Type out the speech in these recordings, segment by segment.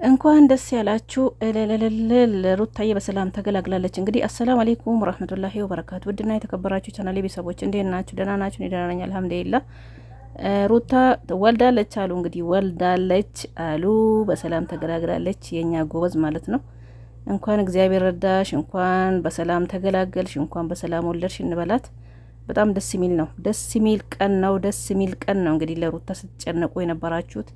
እንኳን ደስ ያላችሁ እለለለለ ሩታዬ በሰላም ተገላግላለች። እንግዲህ አሰላሙ አለይኩም ወራህመቱላሂ ወበረካቱ። ውድና የተከበራችሁ ቻናሌ ቤተሰቦች እንዴት ናችሁ? ደህና ናችሁ? እኔ ደህና ነኝ አልሐምዱሊላህ። ሩታ ወልዳለች አሉ እንግዲህ ወልዳለች አሉ። በሰላም ተገላግላለች የኛ ጎበዝ ማለት ነው። እንኳን እግዚአብሔር ረዳሽ፣ እንኳን በሰላም ተገላገልሽ፣ እንኳን በሰላም ወለድሽ እንበላት። በጣም ደስ የሚል ነው። ደስ የሚል ቀን ነው። ደስ የሚል ቀን ነው። እንግዲህ ለሩታ ስትጨነቁ የነበራችሁት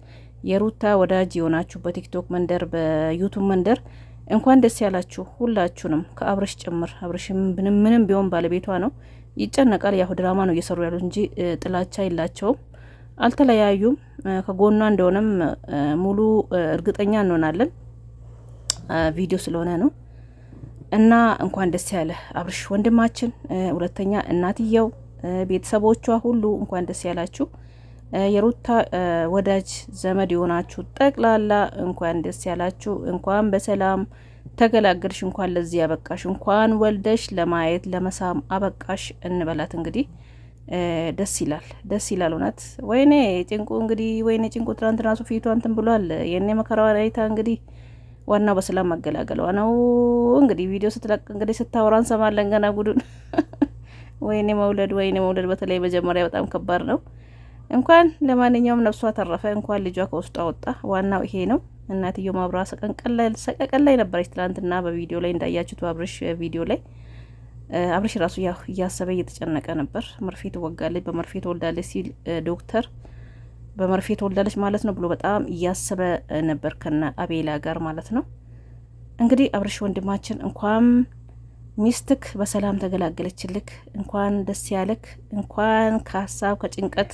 የሩታ ወዳጅ የሆናችሁ በቲክቶክ መንደር በዩቱብ መንደር እንኳን ደስ ያላችሁ ሁላችሁንም ከአብርሽ ጭምር። አብርሽም ምንም ቢሆን ባለቤቷ ነው፣ ይጨነቃል። ያሁ ድራማ ነው እየሰሩ ያሉት እንጂ ጥላቻ የላቸውም፣ አልተለያዩም። ከጎኗ እንደሆነም ሙሉ እርግጠኛ እንሆናለን፣ ቪዲዮ ስለሆነ ነው። እና እንኳን ደስ ያለ አብርሽ ወንድማችን። ሁለተኛ እናትየው፣ ቤተሰቦቿ ሁሉ እንኳን ደስ ያላችሁ። የሩታ ወዳጅ ዘመድ የሆናችሁ ጠቅላላ እንኳን ደስ ያላችሁ። እንኳን በሰላም ተገላገልሽ፣ እንኳን ለዚህ አበቃሽ፣ እንኳን ወልደሽ ለማየት ለመሳም አበቃሽ እንበላት። እንግዲህ ደስ ይላል፣ ደስ ይላል እውነት። ወይኔ ጭንቁ እንግዲህ ወይኔ ጭንቁ ትናንት ራሱ ፊቷ እንትን ብሏል። የኔ መከራዋን አይታ እንግዲህ ዋናው በሰላም መገላገሏ ነው። እንግዲህ ቪዲዮ ስትለቅ እንግዲህ ስታወራ እንሰማለን ገና ጉዱን። ወይኔ መውለድ፣ ወይኔ መውለድ በተለይ መጀመሪያ በጣም ከባድ ነው። እንኳን ለማንኛውም ነፍሷ ተረፈ፣ እንኳን ልጇ ከውስጧ ወጣ። ዋናው ይሄ ነው። እናትየው ማብራ ሰቀቀን ላይ ነበረች ትላንትና በቪዲዮ ላይ እንዳያችሁት፣ አብርሽ ቪዲዮ ላይ አብርሽ ራሱ ያው እያሰበ እየተጨነቀ ነበር። መርፌ ትወጋለች፣ በመርፌ ትወልዳለች ሲል ዶክተር በመርፌ ትወልዳለች ማለት ነው ብሎ በጣም እያሰበ ነበር ከነ አቤላ ጋር ማለት ነው። እንግዲህ አብርሽ ወንድማችን እንኳን ሚስትክ በሰላም ተገላገለችልክ፣ እንኳን ደስ ያለክ፣ እንኳን ከሀሳብ ከጭንቀት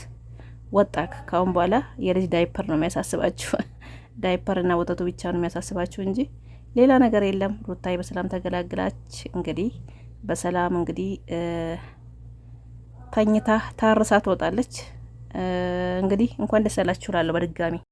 ወጣክ። ካሁን በኋላ የልጅ ዳይፐር ነው የሚያሳስባችሁ። ዳይፐር እና ወተቱ ብቻ ነው የሚያሳስባችሁ እንጂ ሌላ ነገር የለም። ሩታዬ በሰላም ተገላግላች እንግዲህ በሰላም እንግዲህ ተኝታ ታርሳ ትወጣለች። እንግዲህ እንኳን ደስ ያላችሁ እላለሁ በድጋሚ።